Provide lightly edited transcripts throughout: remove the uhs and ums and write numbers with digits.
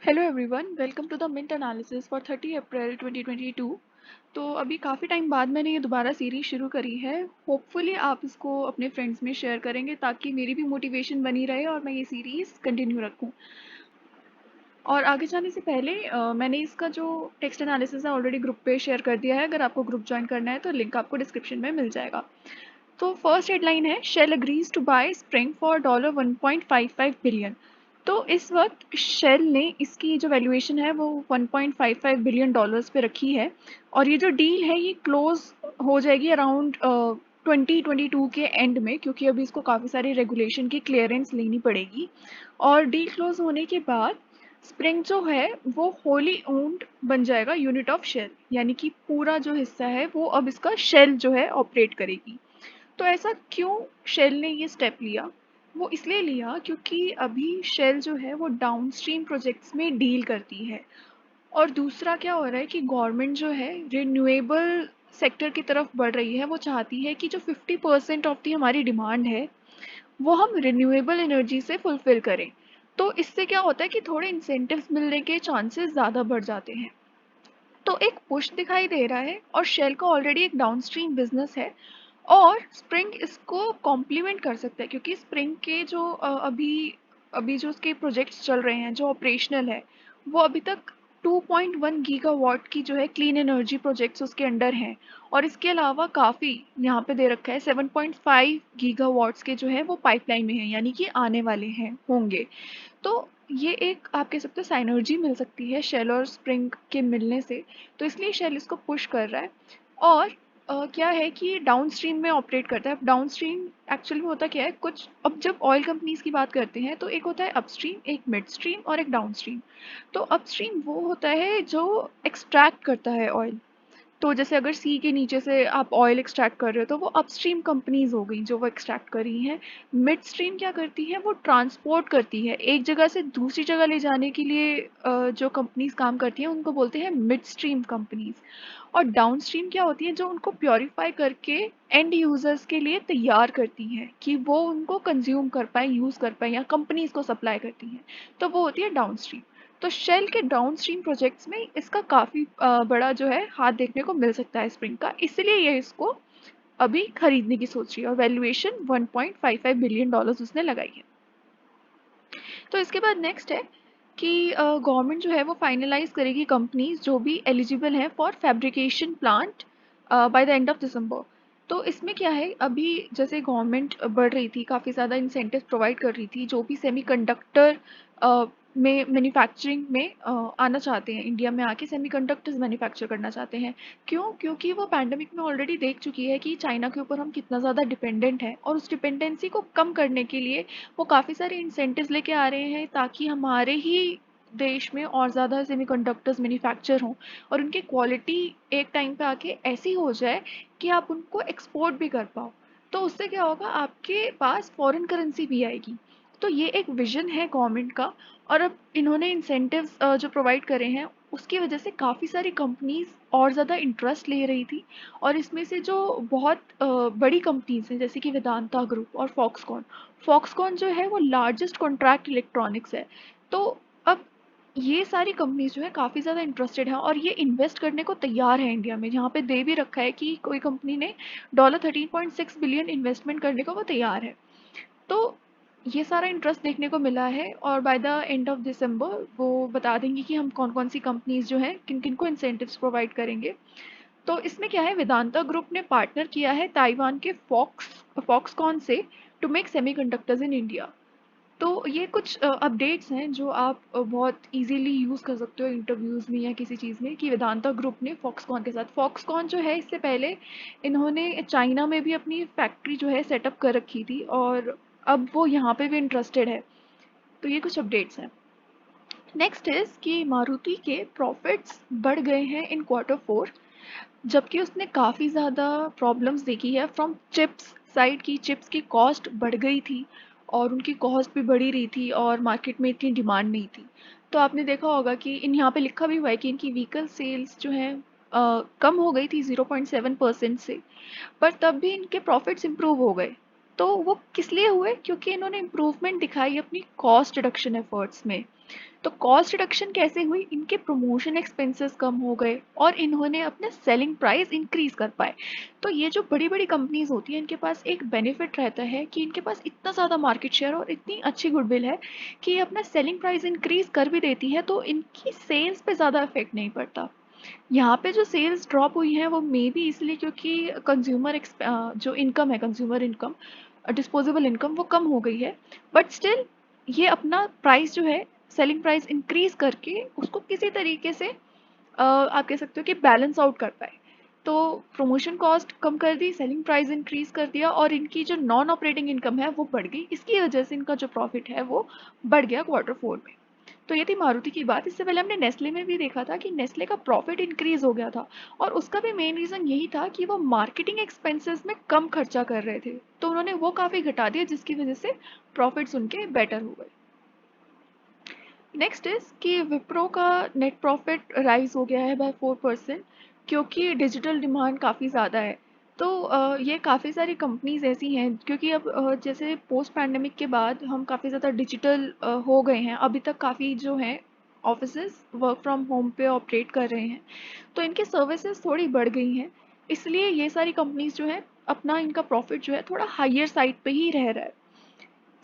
Hello everyone, welcome to the Mint analysis for 30 अप्रैल 2022। तो अभी काफ़ी टाइम बाद मैंने ये दोबारा सीरीज शुरू करी है। होपफुली आप इसको अपने फ्रेंड्स में शेयर करेंगे ताकि मेरी भी मोटिवेशन बनी रहे और मैं ये सीरीज़ कंटिन्यू रखूं। और आगे जाने से पहले मैंने इसका जो टेक्स्ट एनालिसिस है ऑलरेडी ग्रुप पे शेयर कर दिया है। अगर आपको ग्रुप ज्वाइन करना है तो लिंक आपको डिस्क्रिप्शन में मिल जाएगा। तो फर्स्ट हेडलाइन है, Shell agrees to buy Sprng for $1.55 billion. तो इस वक्त शेल ने इसकी जो वैल्यूएशन है वो 1.55 बिलियन डॉलर्स पे रखी है। और ये जो डील है ये क्लोज हो जाएगी अराउंड 2022 के एंड में, क्योंकि अभी इसको काफ़ी सारी रेगुलेशन की क्लियरेंस लेनी पड़ेगी। और डील क्लोज होने के बाद स्प्रिंग जो है वो होली ओन्ड बन जाएगा यूनिट ऑफ शेल, यानी कि पूरा जो हिस्सा है वो अब इसका शेल जो है ऑपरेट करेगी। तो ऐसा क्यों शेल ने ये स्टेप लिया? वो इसलिए लिया क्योंकि अभी शेल जो है वो डाउनस्ट्रीम प्रोजेक्ट्स में डील करती है। और दूसरा क्या हो रहा है कि गवर्नमेंट जो है रिन्यूएबल सेक्टर की तरफ बढ़ रही है। वो चाहती है कि जो 50% ऑफ दी हमारी डिमांड है वो हम रिन्यूएबल एनर्जी से फुलफिल करें। तो इससे क्या होता है कि थोड़े इंसेंटिव्स मिलने के चांसेस ज़्यादा बढ़ जाते हैं। तो एक पुश दिखाई दे रहा है और शेल का ऑलरेडी एक डाउनस्ट्रीम बिजनेस है और स्प्रिंग इसको कॉम्प्लीमेंट कर सकता है, क्योंकि स्प्रिंग के जो अभी अभी जो उसके प्रोजेक्ट्स चल रहे हैं जो ऑपरेशनल है वो अभी तक 2.1 गीगावाट की जो है क्लीन एनर्जी प्रोजेक्ट्स उसके अंडर हैं। और इसके अलावा काफ़ी यहाँ पे दे रखा है 7.5 गीगावाट्स के जो है वो पाइपलाइन में है, यानी कि आने वाले हैं होंगे। तो ये एक आप कह सकते हो साइनर्जी मिल सकती है शेल और स्प्रिंग के मिलने से। तो इसलिए शेल इसको पुश कर रहा है। और क्या है कि डाउन स्ट्रीम में ऑपरेट करता है। अब डाउन स्ट्रीम एक्चुअली में होता क्या है, कुछ अब जब ऑयल कंपनीज की बात करते हैं तो एक होता है अपस्ट्रीम, एक मिड स्ट्रीम और एक डाउन स्ट्रीम। तो अपस्ट्रीम वो होता है जो एक्सट्रैक्ट करता है ऑयल। तो जैसे अगर सी के नीचे से आप ऑयल एक्सट्रैक्ट कर रहे हो तो वो अपस्ट्रीम कंपनीज हो गई जो वो एक्सट्रैक्ट कर रही हैं। मिड स्ट्रीम क्या करती है, वो ट्रांसपोर्ट करती है एक जगह से दूसरी जगह ले जाने के लिए। जो कंपनीज काम करती हैं उनको बोलते हैं मिड स्ट्रीम कंपनीज। और डाउन स्ट्रीम क्या होती है, जो उनको प्योरीफाई करके एंड यूजर्स के लिए तैयार करती हैं कि वो उनको कंज्यूम कर पाए, यूज कर पाए, या कंपनीज को सप्लाई करती हैं। तो वो होती है डाउन स्ट्रीम। तो शेल के डाउनस्ट्रीम प्रोजेक्ट्स में इसका काफ़ी बड़ा जो है हाथ देखने को मिल सकता है स्प्रिंग का, इसलिए ये इसको अभी खरीदने की सोच रही है और वैल्यूएशन 1.55 बिलियन डॉलर्स उसने लगाई है। तो इसके बाद नेक्स्ट है कि गवर्नमेंट जो है वो फाइनलाइज करेगी कंपनीज जो भी एलिजिबल हैं for fabrication plant by the end of December. तो इसमें क्या है, अभी जैसे गवर्नमेंट बढ़ रही थी, काफ़ी ज़्यादा इंसेंटिव प्रोवाइड कर रही थी, जो भी सेमीकंडक्टर में मैन्युफैक्चरिंग में आना चाहते हैं, इंडिया में आके सेमीकंडक्टर्स मैन्युफैक्चर करना चाहते हैं। क्यों? क्योंकि वो पैंडमिक में ऑलरेडी देख चुकी है कि चाइना के ऊपर हम कितना ज़्यादा डिपेंडेंट हैं, और उस डिपेंडेंसी को कम करने के लिए वो काफ़ी सारे इंसेंटिव्स लेके आ रहे हैं ताकि हमारे ही देश में और ज़्यादा सेमीकंडक्टर्स मैन्युफैक्चर हों और उनकी क्वालिटी एक टाइम पे आके ऐसी हो जाए कि आप उनको एक्सपोर्ट भी कर पाओ। तो उससे क्या होगा, आपके पास फॉरेन करेंसी भी आएगी। तो ये एक विजन है गवर्नमेंट का। और अब इन्होंने इंसेंटिव्स जो प्रोवाइड करे हैं उसकी वजह से काफ़ी सारी कंपनीज और ज़्यादा इंटरेस्ट ले रही थी। और इसमें से जो बहुत बड़ी कंपनीज हैं जैसे कि वेदांता ग्रुप और फॉक्सकॉन, फॉक्सकॉन जो है वो लार्जेस्ट कॉन्ट्रैक्ट इलेक्ट्रॉनिक्स है। तो अब ये सारी कंपनीज जो है काफ़ी ज़्यादा इंटरेस्टेड हैं और ये इन्वेस्ट करने को तैयार है इंडिया में। जहाँ पे दे भी रखा है कि कोई कंपनी ने $13.6 बिलियन इन्वेस्टमेंट करने को वो तैयार है। तो ये सारा इंटरेस्ट देखने को मिला है और by the end of December वो बता देंगी कि हम कौन कौन सी कंपनीज जो हैं किन किन को इंसेंटिव्स प्रोवाइड करेंगे। तो इसमें क्या है, वेदांता ग्रुप ने पार्टनर किया है ताइवान के फॉक्सकॉन से to make semiconductors in India. तो ये कुछ अपडेट्स हैं जो आप बहुत इजीली यूज़ कर सकते हो इंटरव्यूज़ में या किसी चीज़ में, कि वेदांता ग्रुप ने फॉक्सकॉन के साथ, फॉक्सकॉन जो है इससे पहले इन्होंने चाइना में भी अपनी फैक्ट्री जो है सेटअप कर रखी थी और अब वो यहाँ पे भी इंटरेस्टेड है। तो ये कुछ अपडेट्स हैं। नेक्स्ट इज़ कि मारुति के प्रॉफिट्स बढ़ गए हैं इन Q4, जबकि उसने काफ़ी ज़्यादा प्रॉब्लम्स देखी है फ्रॉम चिप्स साइड की। चिप्स की कॉस्ट बढ़ गई थी और उनकी कॉस्ट भी बढ़ी रही थी और मार्केट में इतनी डिमांड नहीं थी। तो आपने देखा होगा कि इन यहाँ पे लिखा भी हुआ है कि इनकी व्हीकल सेल्स जो है कम हो गई थी 0.7% से, पर तब भी इनके प्रॉफिट्स इंप्रूव हो गए। तो वो किस लिए हुए? क्योंकि इन्होंने इम्प्रूवमेंट दिखाई अपनी कॉस्ट रिडक्शन एफर्ट्स में। तो कॉस्ट रिडक्शन कैसे हुई? इनके प्रमोशन एक्सपेंसेस कम हो गए और इन्होंने अपना सेलिंग प्राइस इंक्रीज कर पाए। तो ये जो बड़ी बड़ी कंपनीज होती हैं इनके पास एक बेनिफिट रहता है कि इनके पास इतना ज़्यादा मार्केट शेयर और इतनी अच्छी गुडविल है कि ये अपना सेलिंग प्राइस इंक्रीज कर भी देती है तो इनकी सेल्स पे ज़्यादा इफेक्ट नहीं पड़ता। यहाँ पे जो सेल्स ड्रॉप हुई हैं वो मे बी इसलिए क्योंकि कंज्यूमर जो इनकम है, कंज्यूमर इनकम, डिस्पोजेबल इनकम वो कम हो गई है। बट स्टिल ये अपना प्राइस जो है, सेलिंग प्राइस इंक्रीज करके उसको किसी तरीके से आप कह सकते हो कि बैलेंस आउट कर पाए। तो प्रमोशन कॉस्ट कम कर दी, सेलिंग प्राइस इंक्रीज कर दिया और इनकी जो नॉन ऑपरेटिंग इनकम है वो बढ़ गई। इसकी वजह से इनका जो प्रॉफिट है वो बढ़ गया Q4 में। तो ये थी मारुति की बात। इससे पहले हमने नेस्ले में भी देखा था कि नेस्ले का प्रॉफिट इंक्रीज हो गया था और उसका भी मेन रीजन यही था कि वो मार्केटिंग एक्सपेंसेस में कम खर्चा कर रहे थे, तो उन्होंने वो काफी घटा दिया जिसकी वजह से प्रॉफिट्स उनके बेटर हो गए। नेक्स्ट इज कि विप्रो का नेट प्रॉफिट राइज हो गया है बाय 4% क्योंकि डिजिटल डिमांड काफ़ी ज़्यादा है। तो ये काफ़ी सारी कंपनीज ऐसी हैं क्योंकि अब जैसे पोस्ट पैंडेमिक के बाद हम काफ़ी ज़्यादा डिजिटल हो गए हैं। अभी तक काफ़ी जो हैं ऑफिसेज वर्क फ्रॉम होम पे ऑपरेट कर रहे हैं, तो इनकी सर्विसेज थोड़ी बढ़ गई हैं। इसलिए ये सारी कंपनीज जो है अपना इनका प्रॉफिट जो है थोड़ा हाइयर साइड पे ही रह रहा है।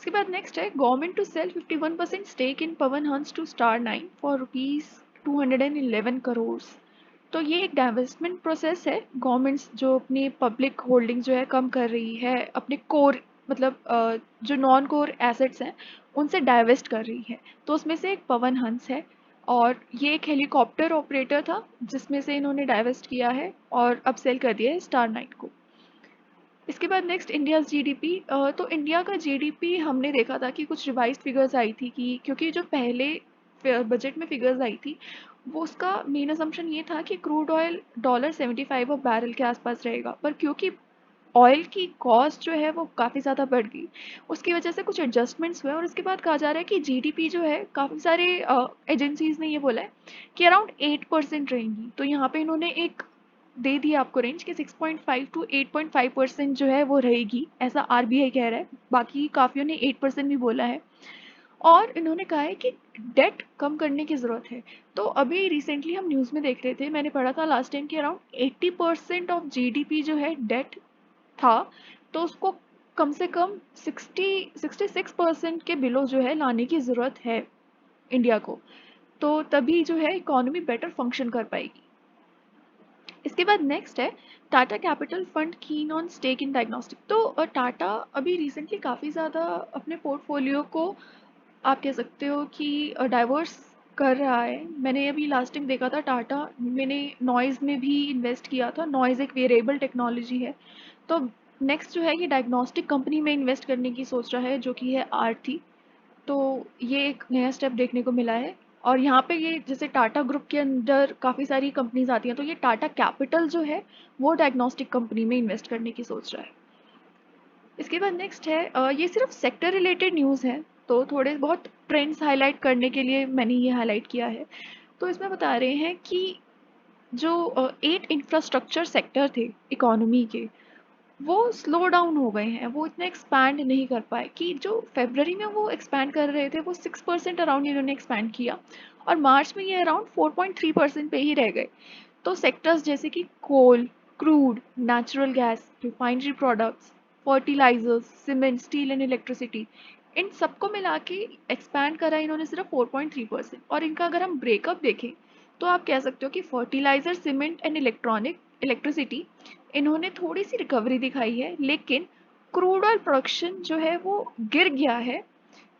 इसके बाद नेक्स्ट है government to sell 51% stake in Pawan Hans to star 9 for rupees 211 crore. तो ये एक डाइवेस्टमेंट प्रोसेस है। गवर्नमेंट्स जो अपनी पब्लिक होल्डिंग जो है कम कर रही है, अपने कोर मतलब जो नॉन कोर एसेट्स हैं उनसे डाइवेस्ट कर रही है। तो उसमें से एक पवन हंस है और ये एक हेलीकॉप्टर ऑपरेटर था जिसमें से इन्होंने डाइवेस्ट किया है और अब सेल कर दिया है स्टार 9 को। इसके बाद नेक्स्ट इंडिया जीडीपी। तो इंडिया का जीडीपी हमने देखा था कि कुछ रिवाइज्ड फिगर्स आई थी कि क्योंकि जो पहले बजट में फिगर्स आई थी वो उसका मेन असम्पशन ये था कि क्रूड ऑयल $75 बैरल के आसपास रहेगा, पर क्योंकि ऑयल की कॉस्ट जो है वो काफ़ी ज़्यादा बढ़ गई, उसकी वजह से कुछ एडजस्टमेंट्स हुए और उसके बाद कहा जा रहा है कि जीडीपी जो है काफ़ी सारे एजेंसीज ने ये बोला है कि अराउंड 8% रहेंगी। तो यहाँ पे इन्होंने एक दे दिया आपको रेंज कि 6.5 टू 8.5% जो है वो रहेगी, ऐसा आरबीआई कह रहा है। बाकी काफ़ियों ने 8% भी बोला है और इन्होंने कहा है कि डेट कम करने की ज़रूरत है। तो अभी रिसेंटली हम न्यूज़ में देख रहे थे, मैंने पढ़ा था लास्ट टाइम कि अराउंड 80% ऑफ जीडीपी जो है डेट था, तो उसको कम से कम 66% के बिलो जो है लाने की ज़रूरत है इंडिया को। तो तभी जो है इकोनॉमी बेटर फंक्शन कर पाएगी। इसके बाद नेक्स्ट है Tata Capital fund keen on stake in diagnostic. तो टाटा अभी रिसेंटली काफ़ी ज़्यादा अपने पोर्टफोलियो को आप कह सकते हो कि डाइवर्स कर रहा है। मैंने अभी लास्ट टाइम देखा था टाटा, मैंने नॉइज़ में भी इन्वेस्ट किया था। नॉइज़ एक वेरिएबल टेक्नोलॉजी है। तो नेक्स्ट जो है ये डायग्नोस्टिक कंपनी में इन्वेस्ट करने की सोच रहा है जो कि है आरती। तो ये एक नया स्टेप देखने को मिला है और यहाँ पे ये जैसे टाटा ग्रुप के अंदर काफ़ी सारी कंपनीज आती हैं, तो ये टाटा कैपिटल जो है वो डायग्नोस्टिक कंपनी में इन्वेस्ट करने की सोच रहा है। इसके बाद नेक्स्ट है ये सिर्फ सेक्टर रिलेटेड न्यूज़ है, तो थोड़े बहुत ट्रेंड्स हाईलाइट करने के लिए मैंने ये हाईलाइट किया है। तो इसमें बता रहे हैं कि जो 8 इंफ्रास्ट्रक्चर सेक्टर थे इकोनॉमी के वो स्लो डाउन हो गए हैं, वो इतना एक्सपैंड नहीं कर पाए। कि जो फरवरी में वो एक्सपैंड कर रहे थे वो 6% अराउंड इन्होंने एक्सपैंड किया और मार्च में ये अराउंड 4.3% पे ही रह गए। तो सेक्टर्स जैसे कि coal, crude, natural gas, refinery products, fertilizers, cement, steel and electricity, इन सबको मिला के एक्सपैंड करा इन्होंने सिर्फ 4.3%। और इनका अगर हम ब्रेकअप देखें तो आप कह सकते हो कि फर्टिलाइजर, सीमेंट एंड इलेक्ट्रिसिटी इन्होंने थोड़ी सी रिकवरी दिखाई है, लेकिन क्रूड ऑयल प्रोडक्शन जो है वो गिर गया है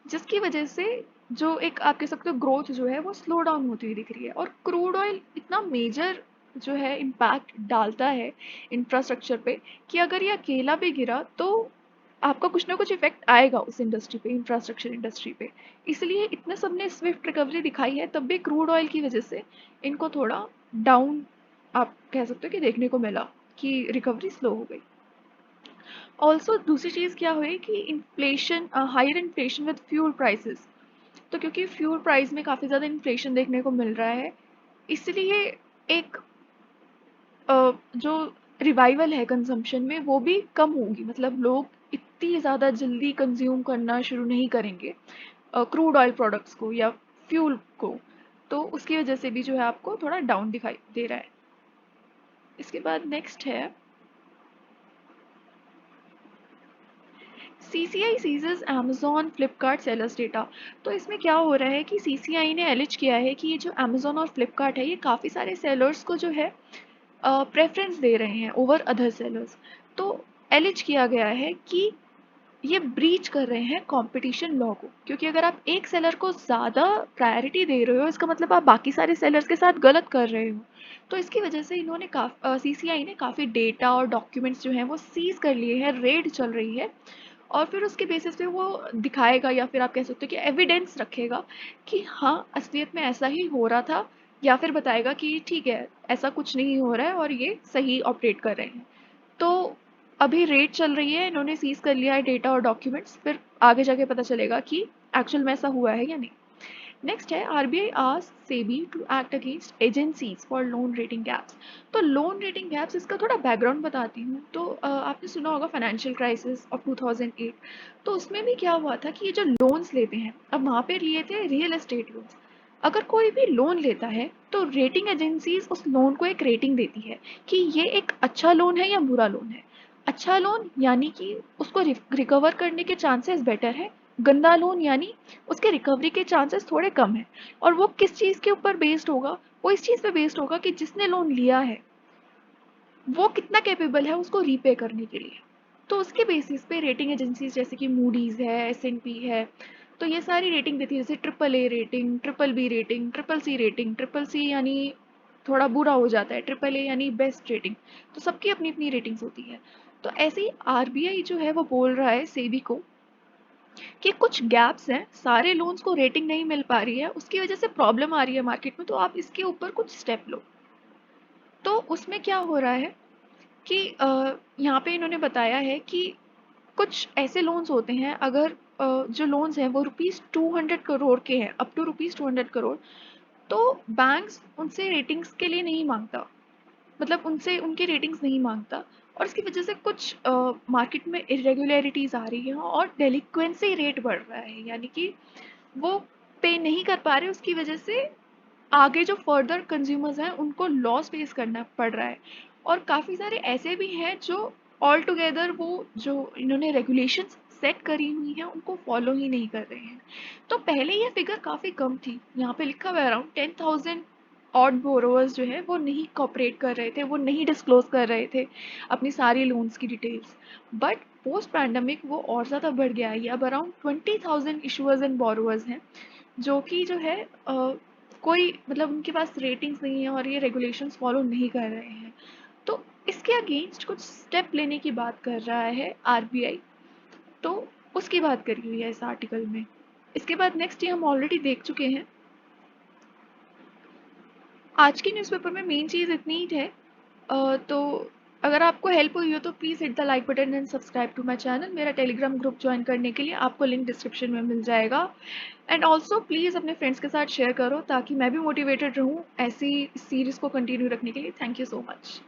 जिसकी वजह से जो एक आप कह सकते हो ग्रोथ जो है वो स्लो डाउन होती हुई दिख रही है। और क्रूड ऑयल इतना मेजर जो है इम्पैक्ट डालता है इंफ्रास्ट्रक्चर पे कि अगर ये अकेला भी गिरा तो आपका कुछ ना कुछ इफेक्ट आएगा उस इंडस्ट्री पे, इंफ्रास्ट्रक्चर इंडस्ट्री पे। इसलिए इतने सबने स्विफ्ट रिकवरी दिखाई है, तब भी क्रूड ऑयल की वजह से इनको थोड़ा डाउन आप कह सकते हो कि देखने को मिला कि रिकवरी स्लो हो गई। ऑल्सो दूसरी चीज़ क्या हुई कि inflation, higher inflation with fuel prices. तो क्योंकि फ्यूल प्राइस में काफ़ी ज़्यादा इन्फ्लेशन देखने को मिल रहा है, इसलिए एक जो रिवाइवल है कंजम्पशन में वो भी कम होगी। मतलब लोग इतनी ज़्यादा जल्दी कंज्यूम करना शुरू नहीं करेंगे क्रूड ऑयल प्रोडक्ट्स को या फ्यूल को, तो उसकी वजह से भी जो है आपको थोड़ा डाउन दिखाई दे रहा है। इसके बाद नेक्स्ट है CCI seizes Amazon Flipkart sellers data. तो इसमें क्या हो रहा है कि सीसीआई ने एलिज किया है कि ये जो अमेजोन और फ्लिपकार्ट है ये काफ़ी सारे सेलर्स को जो है प्रेफरेंस दे रहे हैं ओवर अदर सेलर्स। तो एलिज किया गया है कि ये ब्रीच कर रहे हैं कंपटीशन लॉ को, क्योंकि अगर आप एक सेलर को ज़्यादा प्रायोरिटी दे रहे हो इसका मतलब आप बाकी सारे सेलर्स के साथ गलत कर रहे हो। तो इसकी वजह से इन्होंने सीसीआई ने काफ़ी डेटा और डॉक्यूमेंट्स जो हैं वो सीज कर लिए हैं, रेड चल रही है, और फिर उसके बेसिस पे वो दिखाएगा या फिर आप कह सकते हो कि एविडेंस रखेगा कि हाँ असलियत में ऐसा ही हो रहा था, या फिर बताएगा कि ठीक है ऐसा कुछ नहीं हो रहा है और ये सही ऑपरेट कर रहे हैं। तो अभी रेड चल रही है, इन्होंने सीज कर लिया है डेटा और डॉक्यूमेंट्स, फिर आगे जाके पता चलेगा कि एक्चुअल में ऐसा हुआ है या नहीं। नेक्स्ट है RBI asked SEBI to act against agencies for loan rating gaps. तो लोन रेटिंग गैप्स, इसका थोड़ा बैकग्राउंड बताती हूँ। तो आपने सुना होगा फाइनेंशियल क्राइसिस ऑफ 2008। तो उसमें भी क्या हुआ था कि ये जो लोन्स लेते हैं, अब वहाँ पे लिए थे रियल एस्टेट लोन्स। अगर कोई भी लोन लेता है तो रेटिंग एजेंसीज उस लोन को एक रेटिंग देती है कि ये एक अच्छा लोन है या बुरा लोन है। अच्छा लोन यानी कि उसको रिकवर करने के चांसेस बेटर है, गंदा लोन यानी उसके रिकवरी के चांसेस थोड़े कम हैं। और वो किस चीज़ के ऊपर बेस्ड होगा? वो इस चीज़ पे बेस्ड होगा कि जिसने लोन लिया है वो कितना कैपेबल है उसको रीपे करने के लिए। तो उसके बेसिस पे रेटिंग एजेंसीज जैसे कि मूडीज़ है, एस&पी है, तो ये सारी रेटिंग देती है, जैसे triple A rating, triple B rating, triple C rating. Triple C यानी थोड़ा बुरा हो जाता है, ट्रिपल ए यानी बेस्ट रेटिंग। तो सबकी अपनी अपनी रेटिंग्स होती है। तो ऐसे ही आरबीआई जो है वो बोल रहा है सेबी को कि कुछ गैप्स हैं, सारे लोन्स को रेटिंग नहीं मिल पा रही है, उसकी वजह से प्रॉब्लम आ रही है मार्केट में, तो आप इसके ऊपर कुछ स्टेप लो। तो उसमें क्या हो रहा है कि यहाँ पे इन्होंने बताया है कि कुछ ऐसे लोन्स होते हैं, अगर जो लोन्स हैं वो ₹200 करोड़ के हैं, अप टू ₹200 करोड़, तो बैंक्स उनसे रेटिंग्स के लिए नहीं मांगता, मतलब उनसे उनकी रेटिंग्स नहीं मांगता। और इसकी वजह से कुछ मार्केट में इरेगुलरिटीज आ रही हैं और डेलिक्वेंसी रेट बढ़ रहा है, यानी कि वो पे नहीं कर पा रहे, उसकी वजह से आगे जो फर्दर कंज्यूमर्स हैं उनको लॉस फेस करना पड़ रहा है। और काफ़ी सारे ऐसे भी हैं जो ऑल टुगेदर वो जो इन्होंने रेगुलेशंस सेट करी हुई हैं उनको फॉलो ही नहीं कर रहे हैं। तो पहले ये फिगर काफ़ी कम थी, यहाँ पे लिखा हुआ है अराउंड 10,000 ऑड बोरोवर्स जो है वो नहीं कॉपरेट कर रहे थे, वो नहीं डिस्क्लोज कर रहे थे अपनी सारी लोन्स की डिटेल्स। बट पोस्ट पैंडमिक वो और ज़्यादा बढ़ गया है, ये अब अराउंड 20,000 इशूअर्स एंड बोरोवर्स हैं जो कि जो है कोई मतलब उनके पास रेटिंग्स नहीं है और ये रेगुलेशंस फॉलो नहीं कर रहे हैं। तो इसके अगेंस्ट कुछ स्टेप लेने की बात कर रहा है आरबीआई, तो उसकी बात करी हुई है इस आर्टिकल में। इसके बाद नेक्स्ट ये हम ऑलरेडी देख चुके हैं। आज के न्यूज़पेपर में मेन चीज़ इतनी ही है। तो अगर आपको हेल्प हुई हो तो please hit the like button and subscribe to my channel. मेरा टेलीग्राम ग्रुप ज्वाइन करने के लिए आपको लिंक डिस्क्रिप्शन में मिल जाएगा। एंड ऑल्सो प्लीज़ अपने फ्रेंड्स के साथ शेयर करो ताकि मैं भी मोटिवेटेड रहूँ ऐसी सीरीज़ को कंटिन्यू रखने के लिए। Thank you so much.